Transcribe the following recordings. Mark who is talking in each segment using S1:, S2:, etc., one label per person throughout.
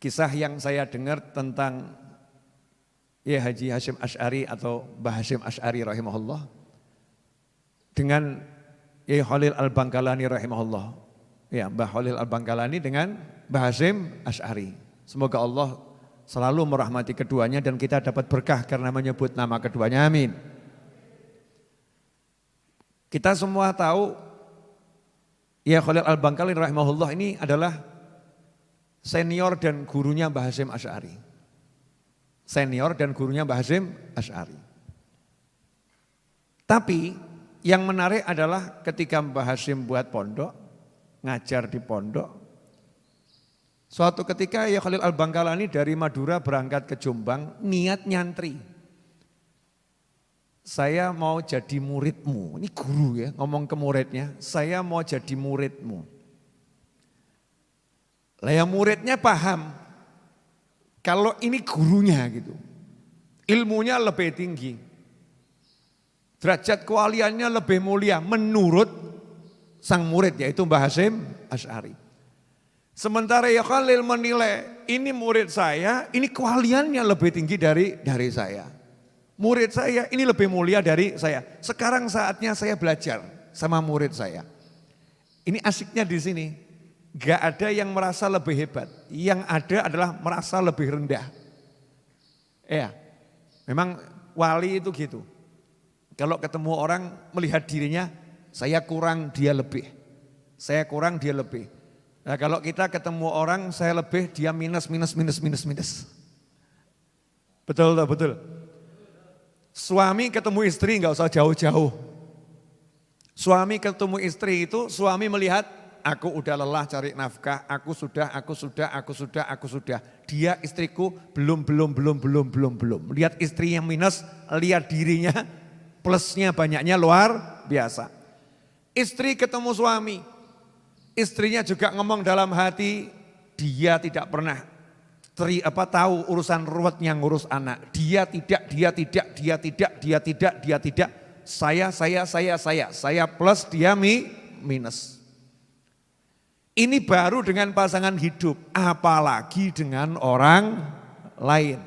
S1: kisah yang saya dengar tentang ya Haji Hasyim Asy'ari atau Mbah Hasyim Asy'ari rahimahullah dengan Yai Khalil Al-Bangkalani rahimahullah. Ya, Mbah Khalil Al-Bangkalani dengan Mbah Hasyim Asy'ari. Semoga Allah selalu merahmati keduanya dan kita dapat berkah karena menyebut nama keduanya, amin. Kita semua tahu Yai Khalil Al-Bangkalani rahimahullah ini adalah senior dan gurunya Mbah Hasyim Asy'ari. Senior dan gurunya Mbah Hasyim Asy'ari. Tapi yang menarik adalah ketika Mbah Hasyim buat pondok, ngajar di pondok. Suatu ketika Yai Khalil Al-Bangkalani dari Madura berangkat ke Jombang, niat nyantri. Saya mau jadi muridmu, ini guru ya ngomong ke muridnya, saya mau jadi muridmu. Lah yang muridnya paham, kalau ini gurunya gitu, ilmunya lebih tinggi, derajat kewaliannya lebih mulia menurut sang murid yaitu Mbah Hasyim Asy'ari. Sementara Yai Khalil menilai ini murid saya, ini kewaliannya lebih tinggi dari saya. Murid saya ini lebih mulia dari saya. Sekarang saatnya saya belajar sama murid saya. Ini asiknya di sini. Gak ada yang merasa lebih hebat. Yang ada adalah merasa lebih rendah. Ya, memang wali itu gitu. Kalau ketemu orang melihat dirinya, saya kurang dia lebih. Saya kurang dia lebih. Nah kalau kita ketemu orang saya lebih, dia minus. Betul tak? Betul. Suami ketemu istri nggak usah jauh-jauh. Suami ketemu istri itu, suami melihat aku udah lelah cari nafkah, aku sudah. Dia istriku belum. Lihat istri yang minus, lihat dirinya plusnya banyaknya luar biasa. Istri ketemu suami, istrinya juga ngomong dalam hati, dia tidak pernah tahu urusan ruwet yang ngurus anak. Dia tidak. Saya plus, dia minus. Ini baru dengan pasangan hidup, apalagi dengan orang lain.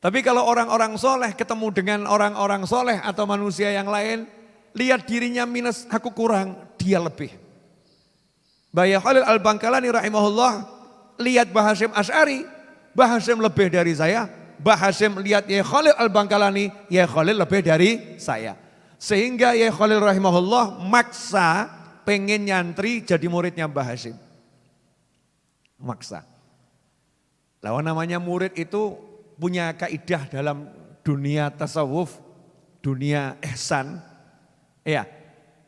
S1: Tapi kalau orang-orang soleh ketemu dengan orang-orang soleh atau manusia yang lain, lihat dirinya minus, aku kurang, dia lebih. Yai Khalil Al-Bangkalani rahimahullah, lihat Mbah Hasyim Asy'ari, Mbah Hasyim lebih dari saya. Mbah Hasyim lihat Yai Khalil Al-Bangkalani, Yai Khalil lebih dari saya. Sehingga Yai Khalil rahimahullah maksa pengen nyantri jadi muridnya Mbah Hasyim. Maksa. Lawan namanya murid itu punya kaidah dalam dunia tasawuf, dunia ihsan. Ya,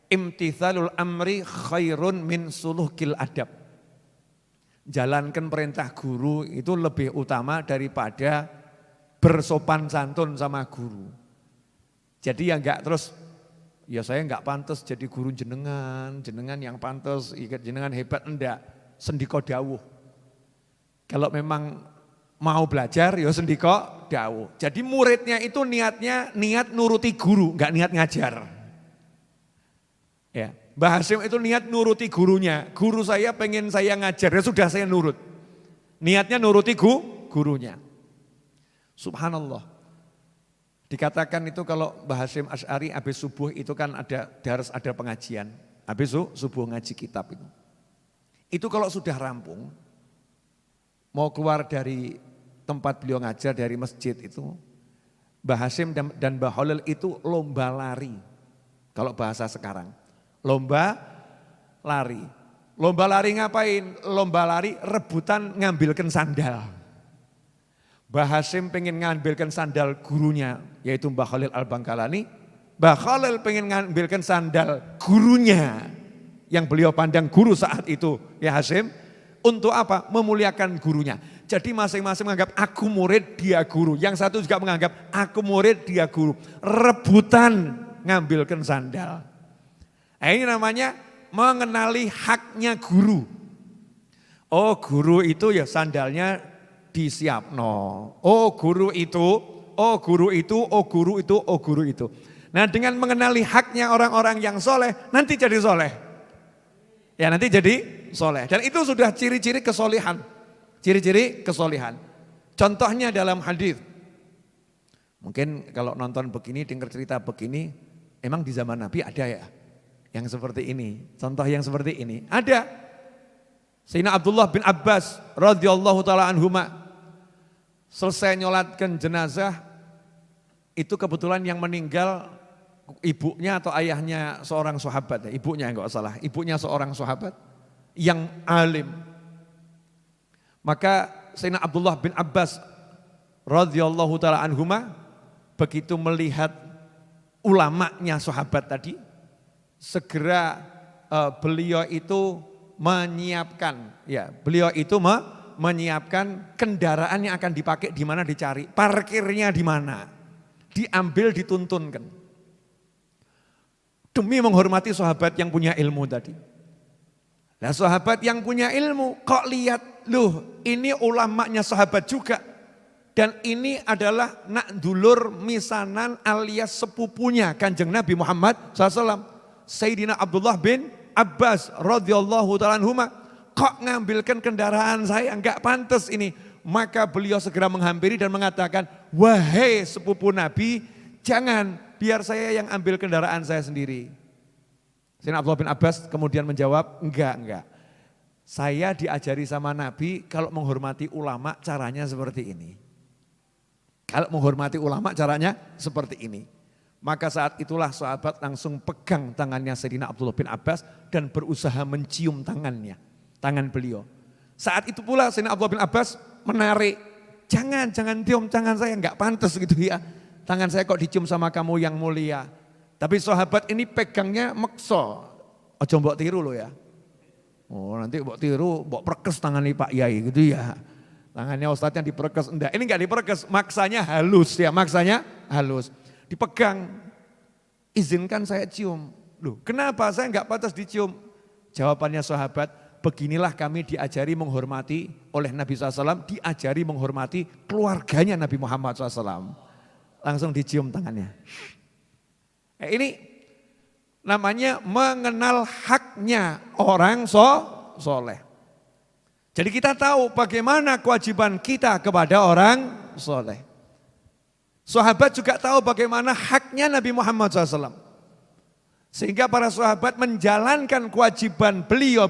S1: imtithalul amri khairun min suluhil adab. Jalankan perintah guru itu lebih utama daripada bersopan santun sama guru. Jadi ya enggak terus, ya saya enggak pantas jadi guru jenengan yang pantas, jenengan hebat, enggak. Sendiko dawuh. Kalau memang mau belajar ya sendiko dawuh. Jadi muridnya itu niat nuruti guru, enggak niat ngajar. Ya, Mbah Hasyim itu niat nuruti gurunya. Guru saya pengen saya ngajar, ya sudah saya nurut. Niatnya nuruti gurunya. Subhanallah. Dikatakan itu kalau Mbah Hasyim Asy'ari habis subuh itu kan harus ada pengajian. Habis subuh ngaji kitab itu. Itu kalau sudah rampung, mau keluar dari tempat beliau ngajar dari masjid itu, Mbah Hasyim dan Mbah Khalil itu lomba lari. Kalau bahasa sekarang. Lomba lari. Lomba lari ngapain? Lomba lari rebutan ngambilkan sandal. Mbah Hasyim pengen ngambilkan sandal gurunya yaitu Mbah Khalil Al-Bangkalani. Mbah Khalil pengen ngambilkan sandal gurunya yang beliau pandang guru saat itu ya Hasyim. Untuk apa? Memuliakan gurunya. Jadi masing-masing menganggap aku murid dia guru. Yang satu juga menganggap aku murid dia guru. Rebutan ngambilkan sandal. Nah, ini namanya mengenali haknya guru. Oh guru itu ya sandalnya disiapno. Oh guru itu. Nah dengan mengenali haknya orang-orang yang soleh, nanti jadi soleh. Ya nanti jadi soleh. Dan itu sudah ciri-ciri kesolehan. Ciri-ciri kesolehan. Contohnya dalam hadis. Mungkin kalau nonton begini, dengar cerita begini, emang di zaman Nabi ada ya yang seperti ini. Contoh yang seperti ini ada. Sayyidina Abdullah bin Abbas radhiyallahu taala anhuma selesai nyolatkan jenazah, itu kebetulan yang meninggal ibunya atau ayahnya seorang sahabat, ibunya enggak salah, ibunya seorang sahabat yang alim. Maka Sayyidina Abdullah bin Abbas radhiyallahu taala anhuma begitu melihat ulamanya sahabat tadi, segera beliau itu menyiapkan, ya beliau itu menyiapkan kendaraan yang akan dipakai di mana dicari, parkirnya di mana, diambil dituntunkan. Demi menghormati sahabat yang punya ilmu tadi. Nah sahabat yang punya ilmu kok lihat, loh ini ulamanya sahabat juga. Dan ini adalah nak dulur misanan alias sepupunya Kanjeng Nabi Muhammad SAW. Sayyidina Abdullah bin Abbas radhiyallahu ta'ala anhuma. Kok ngambilkan kendaraan saya, enggak pantas ini. Maka beliau segera menghampiri dan mengatakan, wahai sepupu Nabi, jangan, biar saya yang ambil kendaraan saya sendiri. Sayyidina Abdullah bin Abbas kemudian menjawab, enggak. Saya diajari sama Nabi kalau menghormati ulama caranya seperti ini. Kalau menghormati ulama caranya seperti ini. Maka saat itulah sahabat langsung pegang tangannya Sayyidina Abdullah bin Abbas dan berusaha mencium tangannya, tangan beliau. Saat itu pula Sayyidina Abdullah bin Abbas menarik, jangan cium tangan saya, enggak pantas gitu ya. Tangan saya kok dicium sama kamu yang mulia. Tapi sahabat ini pegangnya makso. Ojo mbok tiru loh ya. Oh nanti mbok tiru, mbok perkes tangan nih Pak Yai gitu ya. Tangannya ustadznya diperkes, enggak. Ini enggak diperkes, maksanya halus ya, maksanya halus. Dipegang, izinkan saya cium. Loh kenapa saya enggak pantas dicium? Jawabannya sahabat, beginilah kami diajari menghormati oleh Nabi SAW, diajari menghormati keluarganya Nabi Muhammad SAW. Langsung dicium tangannya. Ini namanya mengenal haknya orang soleh. Jadi kita tahu bagaimana kewajiban kita kepada orang soleh. Sahabat juga tahu bagaimana haknya Nabi Muhammad SAW. Sehingga para sahabat menjalankan kewajiban beliau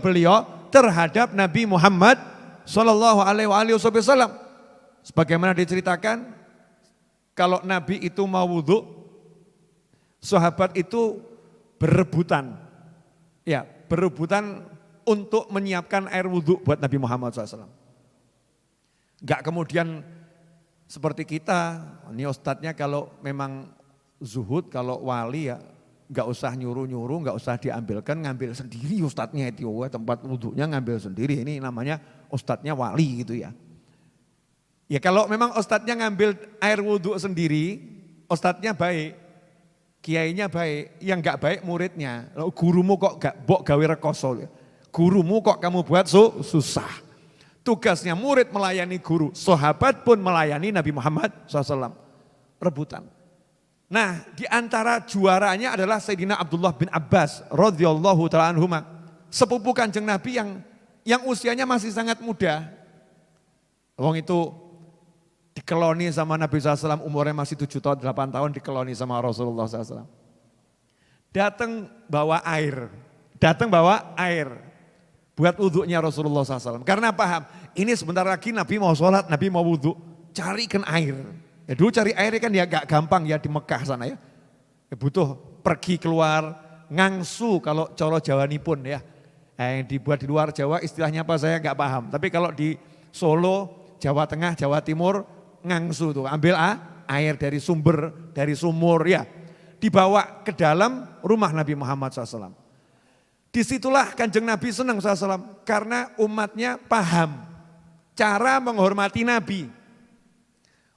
S1: terhadap Nabi Muhammad SAW. Sebagaimana diceritakan, kalau Nabi itu mau wudhu, sahabat itu berebutan. Ya, berebutan untuk menyiapkan air wudhu buat Nabi Muhammad SAW. Enggak kemudian seperti kita, ini ustadznya kalau memang zuhud, kalau wali ya enggak usah nyuruh-nyuruh, enggak usah diambilkan, ngambil sendiri ustadznya itu, tempat wudhunya ngambil sendiri, ini namanya ustadznya wali gitu ya. Ya kalau memang ustadznya ngambil air wudhu sendiri, ustadznya baik, kiainya baik, yang enggak baik muridnya. Gurumu kok enggak mbok gawe rekoso ya. Gurumu kok kamu buat susah. Tugasnya murid melayani guru, sahabat pun melayani Nabi Muhammad SAW. Rebutan. Nah, di antara juaranya adalah Sayyidina Abdullah bin Abbas radhiyallahu ta'ala anhuma. Sepupu Kanjeng Nabi yang usianya masih sangat muda. Wong itu dikeloni sama Nabi SAW, umurnya masih 7 tahun, 8 tahun dikeloni sama Rasulullah SAW. Datang bawa air buat wudhunya Rasulullah SAW. Karena paham, ini sebentar lagi Nabi mau sholat, Nabi mau wudhu, carikan air. Ya dulu cari air kan ya gak gampang ya di Mekah sana ya. Butuh pergi keluar, ngangsu kalau coro Jawa nipun ya. Yang dibuat di luar Jawa istilahnya apa saya gak paham. Tapi kalau di Solo, Jawa Tengah, Jawa Timur, ngangsu tuh, ambil air dari sumber, dari sumur ya. Dibawa ke dalam rumah Nabi Muhammad SAW. Disitulah Kanjeng Nabi senang SAW karena umatnya paham cara menghormati Nabi.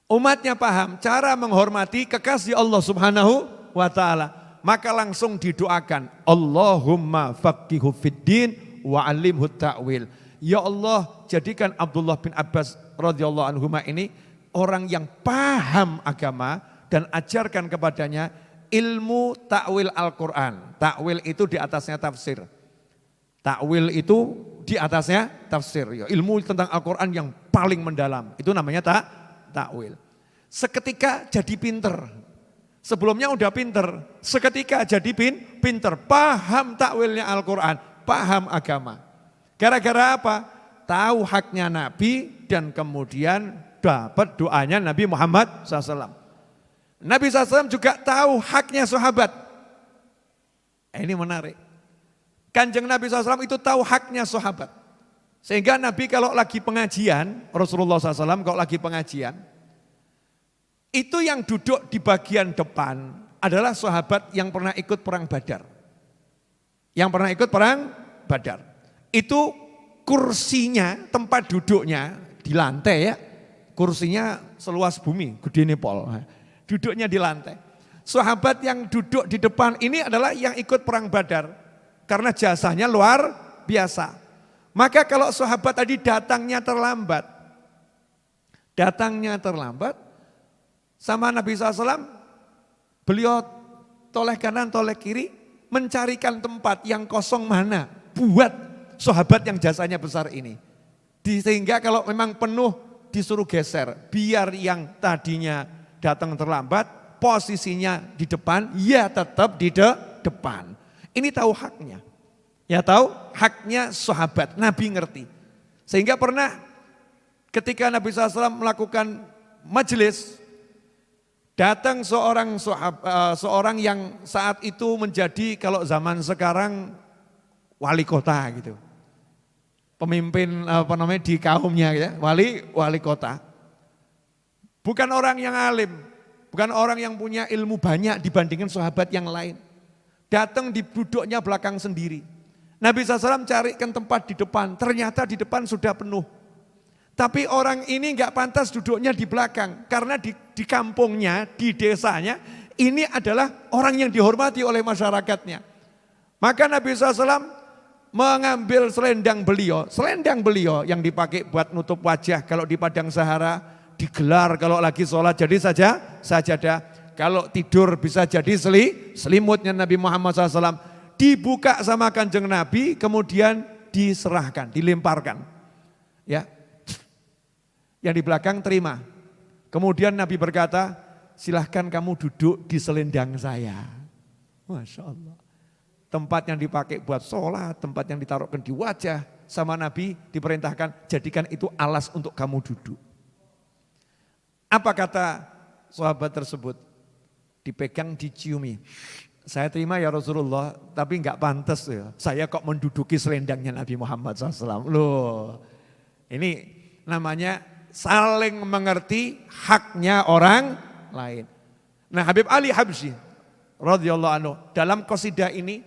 S1: Umatnya paham cara menghormati kekasih Allah Subhanahu wa ta'ala. Maka langsung didoakan, Allahumma faqihu fiddin wa alimhu ta'wil. Ya Allah, jadikan Abdullah bin Abbas radhiyallahu anhuma ini orang yang paham agama dan ajarkan kepadanya ilmu ta'wil Al-Quran. Ta'wil itu di atasnya tafsir. Ta'wil itu di atasnya tafsir. Ya, ilmu tentang Al-Quran yang paling mendalam. Itu namanya takwil. Seketika jadi pinter. Sebelumnya udah pinter. Seketika jadi pinter. Paham takwilnya Al-Quran. Paham agama. Gara-gara apa? Tahu haknya Nabi dan kemudian dapat doanya Nabi Muhammad SAW. Nabi SAW juga tahu haknya sahabat. Ini menarik. Kanjeng Nabi SAW itu tahu haknya sahabat. Sehingga Nabi kalau lagi pengajian, Rasulullah SAW kalau lagi pengajian, itu yang duduk di bagian depan adalah sahabat yang pernah ikut perang Badar. Yang pernah ikut perang Badar. Itu kursinya, tempat duduknya di lantai ya. Kursinya seluas bumi, gede pol. Duduknya di lantai. Sahabat yang duduk di depan ini adalah yang ikut perang Badar. Karena jasanya luar biasa. Maka kalau sahabat tadi datangnya terlambat sama Nabi SAW, beliau toleh kanan, toleh kiri, mencarikan tempat yang kosong mana buat sahabat yang jasanya besar ini. Sehingga kalau memang penuh disuruh geser, biar yang tadinya datang terlambat, posisinya di depan, ya tetap di depan. Ini tahu haknya. Ya tahu haknya sahabat, Nabi ngerti. Sehingga pernah ketika Nabi SAW melakukan majelis, datang seorang yang saat itu menjadi kalau zaman sekarang wali kota gitu. Pemimpin di kaumnya ya, wali kota. Bukan orang yang alim, bukan orang yang punya ilmu banyak dibandingkan sahabat yang lain. Datang di duduknya belakang sendiri. Nabi SAW carikan tempat di depan, ternyata di depan sudah penuh. Tapi orang ini enggak pantas duduknya di belakang, karena di kampungnya, di desanya, ini adalah orang yang dihormati oleh masyarakatnya. Maka Nabi SAW mengambil selendang beliau yang dipakai buat nutup wajah kalau di Padang Sahara, digelar kalau lagi sholat jadi sajadah. Kalau tidur bisa jadi selimutnya Nabi Muhammad SAW. Dibuka sama kanjeng Nabi, kemudian diserahkan, dilemparkan. Ya, yang di belakang terima. Kemudian Nabi berkata, silahkan kamu duduk di selendang saya. Masya Allah. Tempat yang dipakai buat sholat, tempat yang ditaruhkan di wajah. Sama Nabi diperintahkan, jadikan itu alas untuk kamu duduk. Apa kata sahabat tersebut? Dipegang, diciumi. Saya terima ya Rasulullah, tapi enggak pantas ya. Saya kok menduduki selendangnya Nabi Muhammad SAW. Loh, ini namanya saling mengerti haknya orang lain. Nah, Habib Ali Habsyi radhiyallahu anhu dalam qasidah ini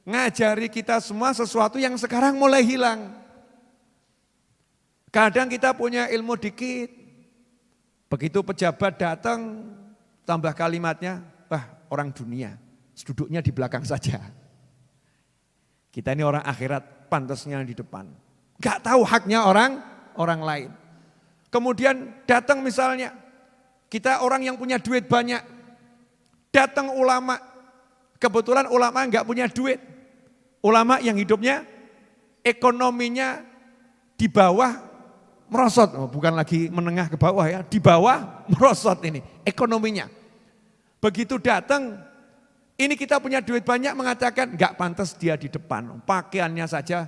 S1: ngajari kita semua sesuatu yang sekarang mulai hilang. Kadang kita punya ilmu dikit, begitu pejabat datang, tambah kalimatnya, wah orang dunia, duduknya di belakang saja. Kita ini orang akhirat, pantasnya di depan. Gak tahu haknya orang lain. Kemudian datang misalnya, kita orang yang punya duit banyak, datang ulama, kebetulan ulama gak punya duit. Ulama yang hidupnya, ekonominya di bawah merosot, bukan lagi menengah ke bawah ya, di bawah merosot ini ekonominya. Begitu datang, ini kita punya duit banyak mengatakan enggak pantas dia di depan. Pakaiannya saja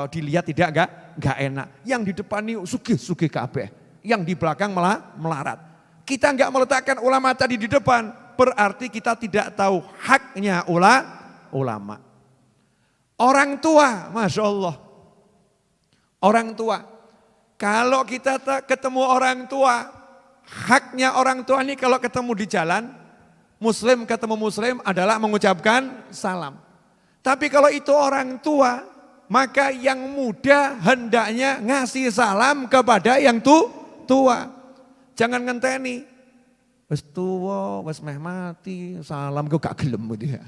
S1: dilihat enggak enak. Yang di depan ini sugih kabeh, yang di belakang malah melarat. Kita enggak meletakkan ulama tadi di depan, berarti kita tidak tahu haknya ulama. Orang tua, Masya Allah. Orang tua, kalau kita ketemu orang tua, haknya orang tua ini kalau ketemu di jalan, Muslim ketemu Muslim adalah mengucapkan salam. Tapi kalau itu orang tua, maka yang muda hendaknya ngasih salam kepada yang tua. Jangan ngenteni, wis tua, wis meh mati, salam kok gak gelem gitu ya.